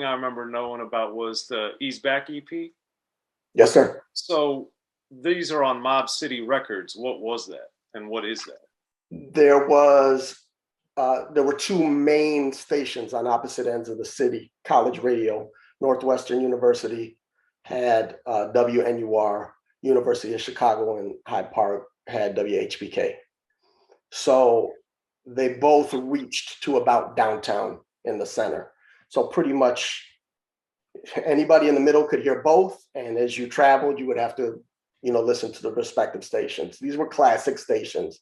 I remember knowing about was the Ease Back EP. Yes, sir. So these are on Mob City Records. What was that, and what is that? There was there were two main stations on opposite ends of the city. College Radio, Northwestern University had WNUR, University of Chicago and Hyde Park had WHBK. So they both reached to about downtown in the center. So pretty much anybody in the middle could hear both. And as you traveled, you would have to, listen to the respective stations. These were classic stations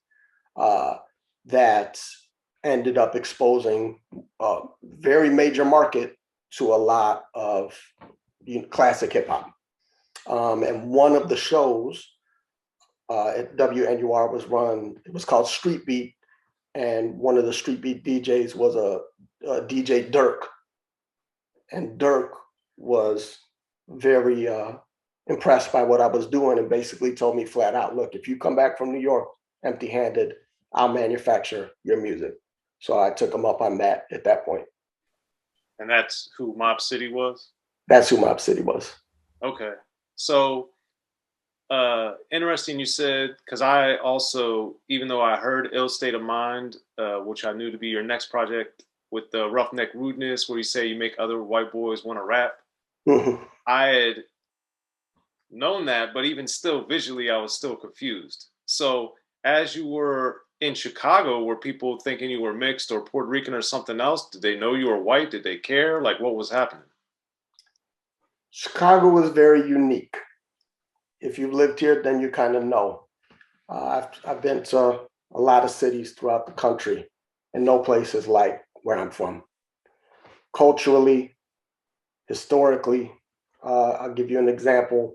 that ended up exposing a very major market to a lot of classic hip hop. And one of the shows at WNUR was called Street Beat. And one of the Street Beat DJs was a DJ Dirk. And Dirk was very impressed by what I was doing and basically told me flat out, look, if you come back from New York empty-handed, I'll manufacture your music. So I took him up on that at that point. And that's who Mob City was? That's who Mob City was. Okay. So interesting you said, because I also, even though I heard Ill State of Mind, which I knew to be your next project with the Roughneck Rudeness, where you say you make other white boys want to rap. Mm-hmm. I had known that, but even still visually, I was still confused. So as you were in Chicago, were people thinking you were mixed or Puerto Rican or something else? Did they know you were white? Did they care? Like, what was happening? Chicago was very unique. If you've lived here, then you kind of know. I've been to a lot of cities throughout the country, and no place is like where I'm from. Culturally, historically, I'll give you an example.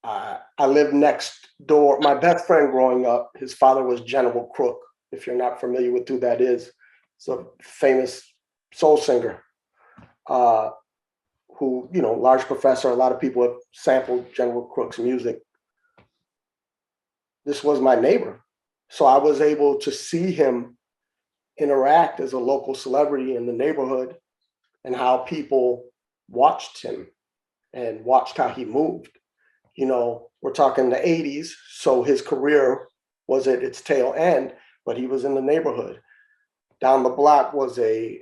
I lived next door. My best friend growing up, his father was General Crook. If you're not familiar with who that is, it's a famous soul singer who, large professor. A lot of people have sampled General Crook's music. This was my neighbor. So I was able to see him interact as a local celebrity in the neighborhood and how people watched him and watched how he moved. We're talking the 80s, so his career was at its tail end, but he was in the neighborhood. Down the block was a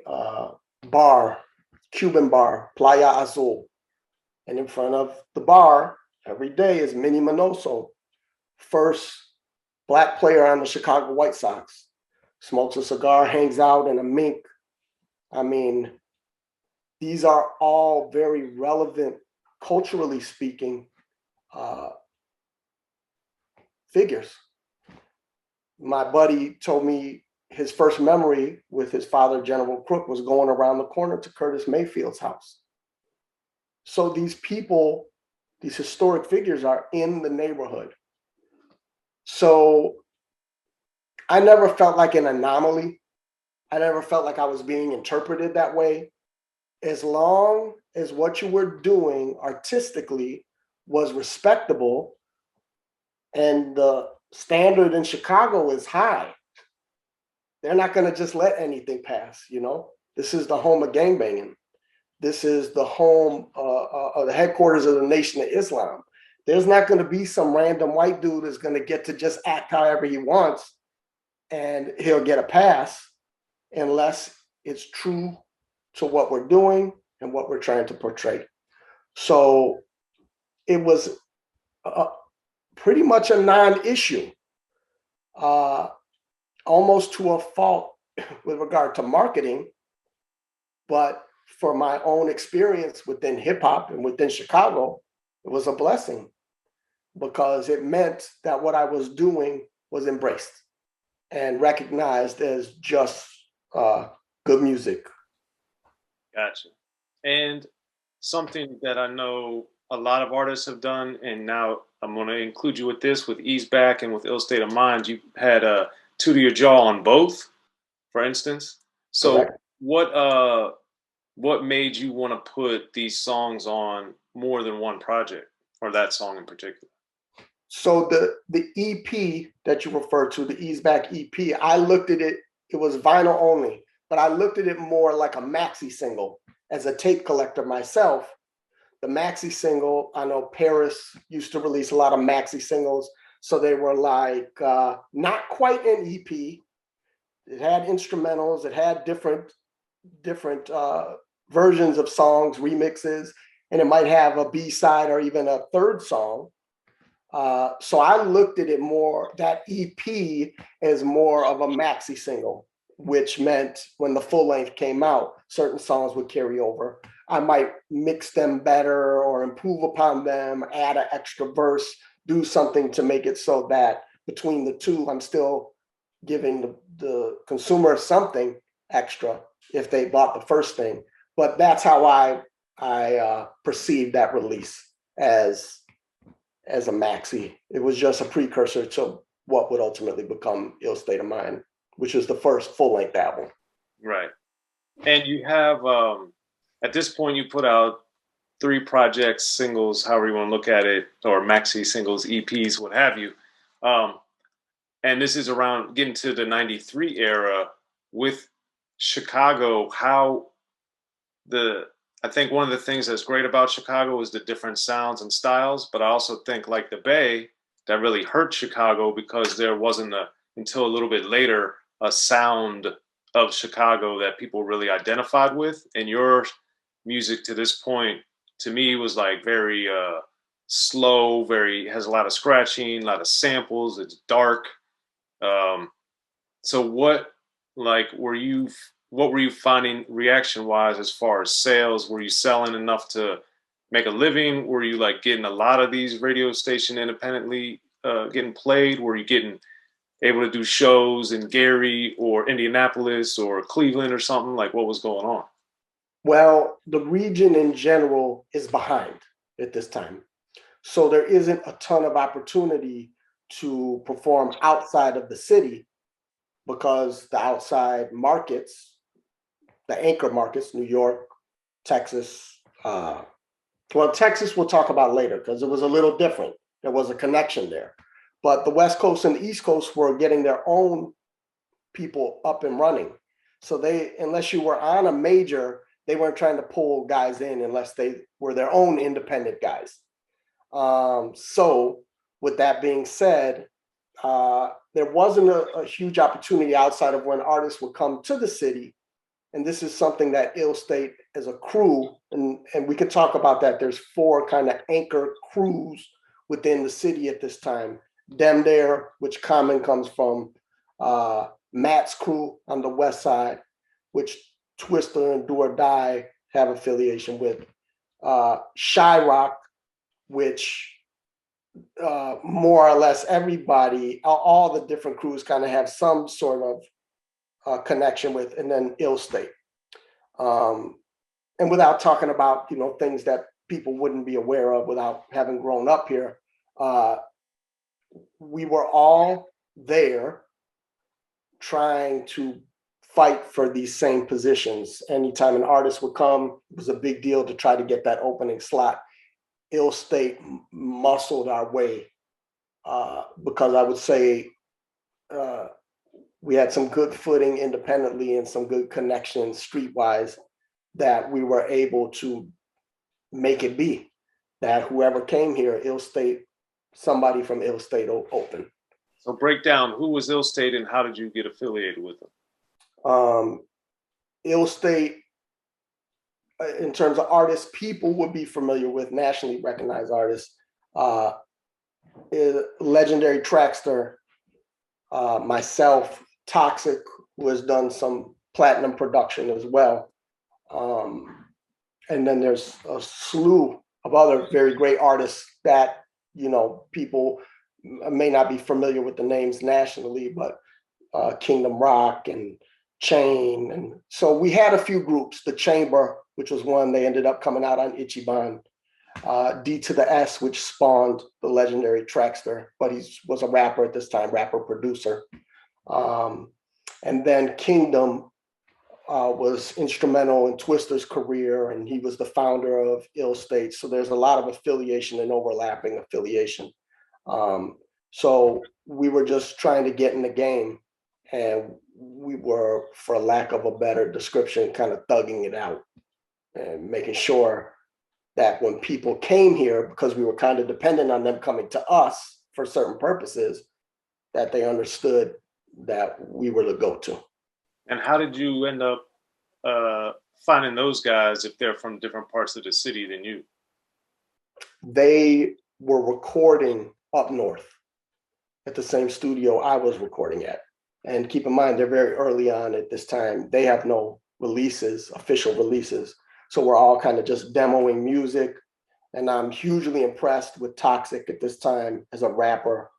bar, Cuban bar, Playa Azul. And in front of the bar every day is Minnie Minoso, first Black player on the Chicago White Sox. Smokes a cigar, hangs out in a mink. I mean, these are all very relevant, culturally speaking, figures. My buddy told me his first memory with his father, General Crook, was going around the corner to Curtis Mayfield's house. So these people, these historic figures are in the neighborhood. So I never felt like an anomaly. I never felt like I was being interpreted that way. As long as what you were doing artistically was respectable and the standard in Chicago is high, they're not going to just let anything pass. This is the home of gangbanging. This is the home of the headquarters of the Nation of Islam. There's not going to be some random white dude that's going to get to just act however he wants and he'll get a pass unless it's true to what we're doing and what we're trying to portray. So it was pretty much a non-issue, almost to a fault with regard to marketing. But for my own experience within hip hop and within Chicago, it was a blessing because it meant that what I was doing was embraced and recognized as just good music. Gotcha. And something that I know a lot of artists have done, and now I'm going to include you with this, with Ease Back and with Ill State of Mind, you had a two to your jaw on both, for instance. So Correct. what made you want to put these songs on more than one project, or that song in particular? So the EP that you referred to, the Ease Back EP, I looked at it, it was vinyl only, but I looked at it more like a maxi single as a tape collector myself, the maxi single, I know Paris used to release a lot of maxi singles. So they were like not quite an EP. It had instrumentals. It had different versions of songs, remixes, and it might have a B-side or even a third song. So I looked at it more, that EP, as more of a maxi single, which meant when the full length came out, certain songs would carry over. I might mix them better or improve upon them, add an extra verse, do something to make it so that between the two, I'm still giving the consumer something extra if they bought the first thing. But that's how I perceived that release as a maxi. It was just a precursor to what would ultimately become Ill State of Mind, which was the first full-length album. Right. And you have, at this point, you put out 3 projects, singles, however you want to look at it, or maxi singles, EPs, what have you. And this is around getting to the 93 era with Chicago. I think one of the things that's great about Chicago is the different sounds and styles, but I also think, like the Bay, that really hurt Chicago because there wasn't until a little bit later a sound of Chicago that people really identified with. And your music to this point, to me, was like very slow, has a lot of scratching, a lot of samples. It's dark. So what were you finding reaction wise as far as sales? Were you selling enough to make a living? Were you like getting a lot of these radio station independently getting played? Were you getting able to do shows in Gary or Indianapolis or Cleveland or something? Like, what was going on? Well, the region in general is behind at this time. So there isn't a ton of opportunity to perform outside of the city because the outside markets, the anchor markets, New York, Texas, Texas we'll talk about later because it was a little different. There was a connection there. But the West Coast and the East Coast were getting their own people up and running. So unless you were on a major, they weren't trying to pull guys in unless they were their own independent guys. So with that being said, there wasn't a huge opportunity outside of when artists would come to the city. And this is something that Ill State as a crew, and we could talk about that. There's 4 kind of anchor crews within the city at this time. Dem There, which Common comes from, Matt's crew on the west side, which Twister and Do or Die have affiliation with. Shy Rock, which more or less everybody, all the different crews kind of have some sort of connection with, and then Ill State. And without talking about, things that people wouldn't be aware of without having grown up here, we were all there trying to fight for these same positions. Anytime an artist would come, it was a big deal to try to get that opening slot. Ill State muscled our way because I would say we had some good footing independently and some good connections streetwise that we were able to make it be that whoever came here, Ill State, somebody from Ill State open. So break down, who was Ill State and how did you get affiliated with them? Ill State, in terms of artists, people would be familiar with, nationally recognized artists. Legendary Trackster, myself, Toxic, who has done some platinum production as well. And then there's a slew of other very great artists that, people may not be familiar with the names nationally, but Kingdom Rock and Chain. And so we had a few groups, The Chamber, which was one, they ended up coming out on Ichiban. D to the S, which spawned the legendary Trackster, but he was a rapper at this time, rapper producer. And then Kingdom was instrumental in Twister's career, and he was the founder of Ill State. So there's a lot of affiliation and overlapping affiliation. So we were just trying to get in the game, and we were, for lack of a better description, kind of thugging it out. and making sure that when people came here, because we were kind of dependent on them coming to us for certain purposes, that they understood that we were the go-to. And how did you end up finding those guys if they're from different parts of the city than you? They were recording up north at the same studio I was recording at. And keep in mind, they're very early on at this time. They have no releases, official releases. So we're all kind of just demoing music. And I'm hugely impressed with Toxic at this time as a rapper.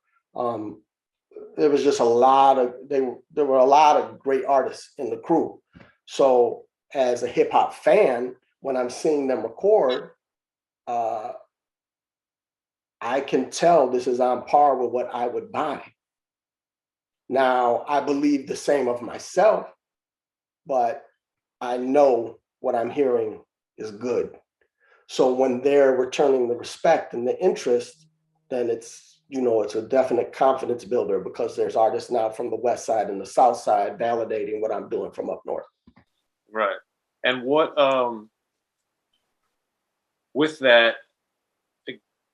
There was just there were a lot of great artists in the crew. So as a hip hop fan, when I'm seeing them record, uh, I can tell this is on par with what I would buy. Now, I believe the same of myself, but I know what I'm hearing is good. So when they're returning the respect and the interest, then it's a definite confidence builder, because there's artists now from the West Side and the South Side validating what I'm doing from up north. Right. And what with that,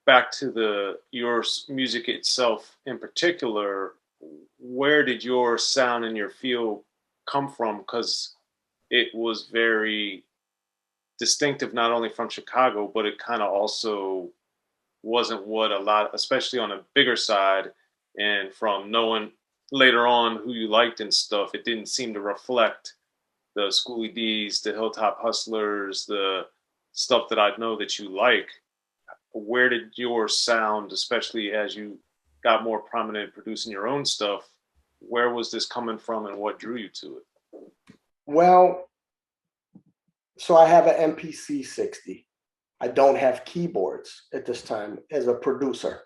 back to your music itself in particular, where did your sound and your feel come from? Because it was very distinctive, not only from Chicago, but it kind of also wasn't what a lot, especially on a bigger side, and from knowing later on who you liked and stuff, it didn't seem to reflect the Schoolie D's, the Hilltop Hustlers, the stuff that I know that you like. Where did your sound, especially as you got more prominent producing your own stuff, where was this coming from and what drew you to it? Well, so I have an MPC 60. I don't have keyboards at this time as a producer.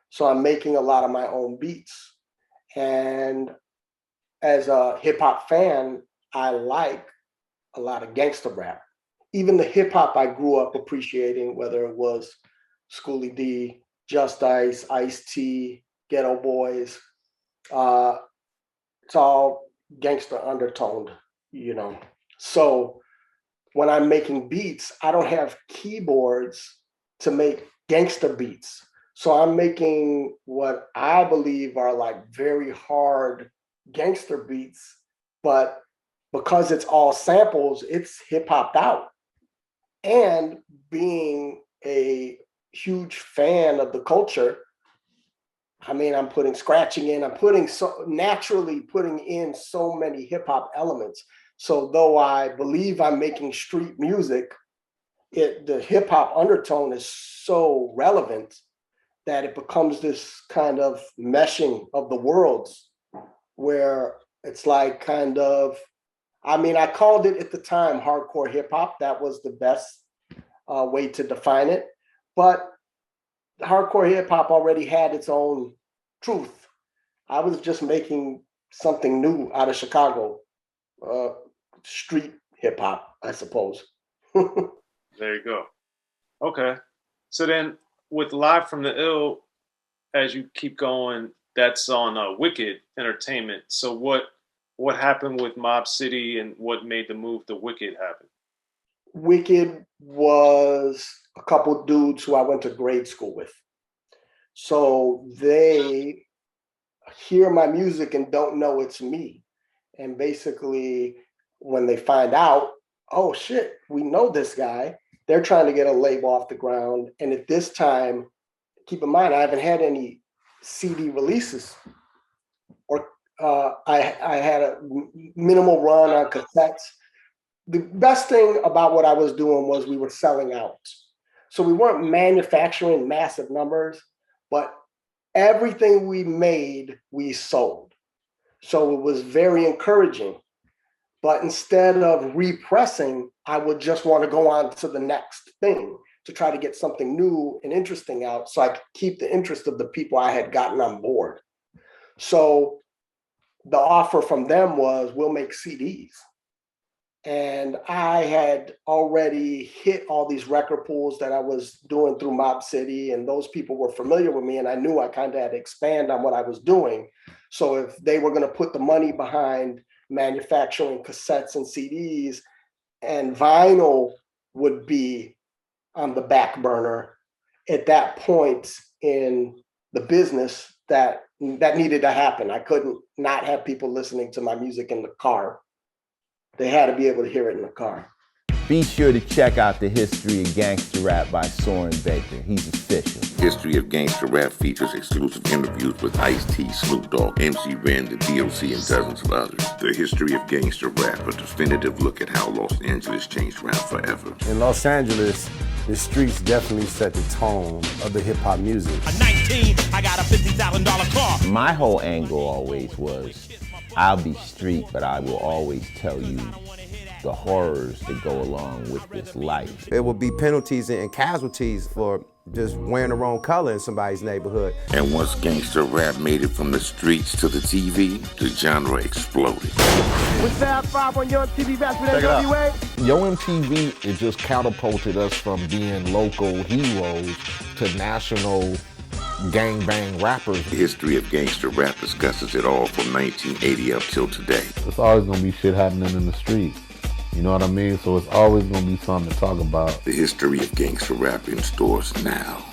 So I'm making a lot of my own beats. And as a hip hop fan, I like a lot of gangster rap. Even the hip hop I grew up appreciating, whether it was Schoolie D, Just Ice, Ice T, Ghetto Boys, uh, it's all gangster undertoned, you know. So when I'm making beats, I don't have keyboards to make gangster beats. So I'm making what I believe are like very hard gangster beats, but because it's all samples, it's hip hopped out. And being a huge fan of the culture, I mean, I'm putting scratching in, naturally putting in so many hip hop elements. So though I believe I'm making street music, the hip hop undertone is so relevant that it becomes this kind of meshing of the worlds, where it's like kind of, I mean, I called it at the time hardcore hip hop. That was the best way to define it. But hardcore hip hop already had its own truth. I was just making something new out of Chicago, uh, street hip hop, I suppose. There you go. Okay. So then with Live from the Ill, as you keep going, that's on Wicked Entertainment. So what happened with Mob City and what made the move to Wicked happen? Wicked was a couple dudes who I went to grade school with. So they hear my music and don't know it's me. And basically, when they find out, oh shit, we know this guy, they're trying to get a label off the ground. And at this time, keep in mind, I haven't had any CD releases, or I had a minimal run on cassettes. The best thing about what I was doing was we were selling out. So we weren't manufacturing massive numbers, but everything we made, we sold. So it was very encouraging. But instead of repressing, I would just want to go on to the next thing to try to get something new and interesting out so I could keep the interest of the people I had gotten on board. So the offer from them was, we'll make CDs. And I had already hit all these record pools that I was doing through Mob City, and those people were familiar with me, and I knew I kind of had to expand on what I was doing. So if they were going to put the money behind manufacturing cassettes and CDs and vinyl, would be on the back burner at that point in the business that needed to happen. I couldn't not have people listening to my music in the car. They had to be able to hear it in the car. Be sure to check out the History of Gangster Rap by Soren Baker. He's official. History of Gangster Rap features exclusive interviews with Ice-T, Snoop Dogg, MC Ren, the D.O.C, and dozens of others. The History of Gangster Rap, a definitive look at how Los Angeles changed rap forever. In Los Angeles, the streets definitely set the tone of the hip-hop music. At 19, I got a $50,000 car. My whole angle always was, I'll be street, but I will always tell you the horrors that go along with this life. There will be penalties and casualties for just wearing the wrong color in somebody's neighborhood. And once gangster rap made it from the streets to the TV, the genre exploded. With Fab 5 on Yo MTV Raps with NWA. Yo MTV, it just catapulted us from being local heroes to national gangbang rappers. The History of Gangster Rap discusses it all from 1980 up till today. It's always gonna be shit happening in the streets. You know what I mean? So it's always gonna be something to talk about. The History of Gangster Rap in stores now.